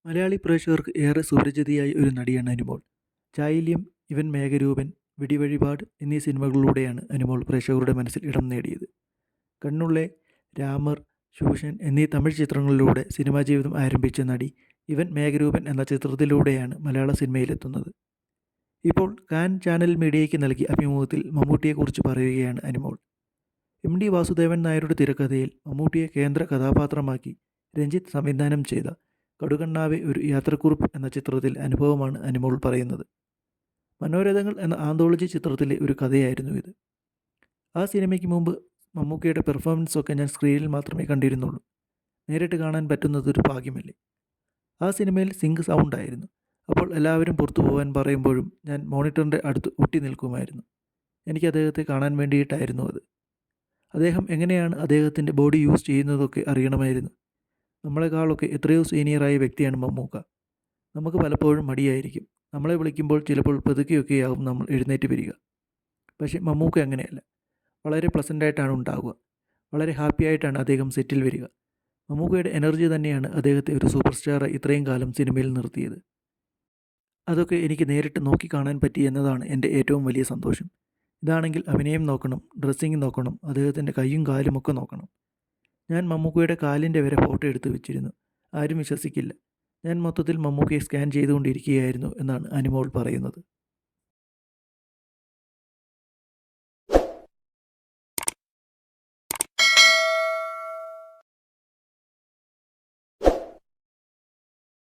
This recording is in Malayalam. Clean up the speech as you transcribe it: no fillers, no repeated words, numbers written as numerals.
മലയാളി പ്രേക്ഷകർക്ക് ഏറെ സുപരിചിതയായ ഒരു നടിയാണ് അനുമോൾ. ചായില്യം, ഇവൻ മേഘരൂപൻ, വെടിവഴിപാട് എന്നീ സിനിമകളിലൂടെയാണ് അനുമോൾ പ്രേക്ഷകരുടെ മനസ്സിൽ ഇടം നേടിയത്. കണ്ണുള്ളെ, രാമർ, ശൂഷൻ എന്നീ തമിഴ് ചിത്രങ്ങളിലൂടെ സിനിമാ ജീവിതം ആരംഭിച്ച നടി ഇവൻ മേഘരൂപൻ എന്ന ചിത്രത്തിലൂടെയാണ് മലയാള സിനിമയിലെത്തുന്നത്. ഇപ്പോൾ കാൻ ചാനൽ മീഡിയയ്ക്ക് നൽകിയ അഭിമുഖത്തിൽ മമ്മൂട്ടിയെക്കുറിച്ച് പറയുകയാണ് അനുമോൾ. എം.ഡി. വാസുദേവൻ നായരുടെ തിരക്കഥയിൽ മമ്മൂട്ടിയെ കേന്ദ്ര കഥാപാത്രമാക്കി രഞ്ജിത്ത് സംവിധാനം ചെയ്ത കടുകണ്ണാവെ ഒരു യാത്രക്കുറിപ്പ് എന്ന ചിത്രത്തിൽ അനുഭവമാണ് അനുമോൾ പറയുന്നത്. മനോരഥങ്ങൾ എന്ന ആന്തോളജി ചിത്രത്തിലെ ഒരു കഥയായിരുന്നു ഇത്. ആ സിനിമയ്ക്ക് മുമ്പ് മമ്മൂക്കയുടെ പെർഫോമൻസൊക്കെ ഞാൻ സ്ക്രീനിൽ മാത്രമേ കണ്ടിരുന്നുള്ളൂ. നേരിട്ട് കാണാൻ പറ്റുന്നതൊരു ഭാഗ്യമല്ലേ. ആ സിനിമയിൽ സിങ്ക് സൗണ്ടായിരുന്നു. അപ്പോൾ എല്ലാവരും പുറത്തു പോകാൻ പറയുമ്പോഴും ഞാൻ മോണിറ്ററിൻ്റെ അടുത്ത് ഒട്ടി നിൽക്കുമായിരുന്നു. എനിക്ക് അദ്ദേഹത്തെ കാണാൻ വേണ്ടിയിട്ടായിരുന്നു അത്. അദ്ദേഹം എങ്ങനെയാണ് അദ്ദേഹത്തിൻ്റെ ബോഡി യൂസ് ചെയ്യുന്നതൊക്കെ അറിയണമായിരുന്നു. നമ്മളെക്കാളൊക്കെ എത്രയോ സീനിയറായ വ്യക്തിയാണ് മമ്മൂക്ക. നമുക്ക് പലപ്പോഴും മടിയായിരിക്കും. നമ്മളെ വിളിക്കുമ്പോൾ ചിലപ്പോൾ പതുക്കെയൊക്കെയാവും നമ്മൾ എഴുന്നേറ്റ് വരിക. പക്ഷേ മമ്മൂക്ക അങ്ങനെയല്ല. വളരെ പ്ലസൻ്റായിട്ടാണ് ഉണ്ടാവുക. വളരെ ഹാപ്പി ആയിട്ടാണ് അദ്ദേഹം സെറ്റിൽ വരിക. മമ്മൂക്കയുടെ എനർജി തന്നെയാണ് അദ്ദേഹത്തെ ഒരു സൂപ്പർ സ്റ്റാറായി ഇത്രയും കാലം സിനിമയിൽ നിർത്തിയത്. അതൊക്കെ എനിക്ക് നേരിട്ട് നോക്കി കാണാൻ പറ്റി എന്നതാണ് എൻ്റെ ഏറ്റവും വലിയ സന്തോഷം. ഇതാണെങ്കിൽ അഭിനയം നോക്കണം, ഡ്രസ്സിങ് നോക്കണം, അദ്ദേഹത്തിൻ്റെ കൈയും കാലും ഒക്കെ നോക്കണം. ഞാൻ മമ്മൂക്കയുടെ കാലിൻ്റെ വരെ ഫോട്ടോ എടുത്ത് വെച്ചിരുന്നു. ആരും വിശ്വസിക്കില്ല. ഞാൻ മൊത്തത്തിൽ മമ്മൂക്കയെ സ്കാൻ ചെയ്തുകൊണ്ടിരിക്കുകയായിരുന്നു എന്നാണ് അനുമോൾ പറയുന്നത്.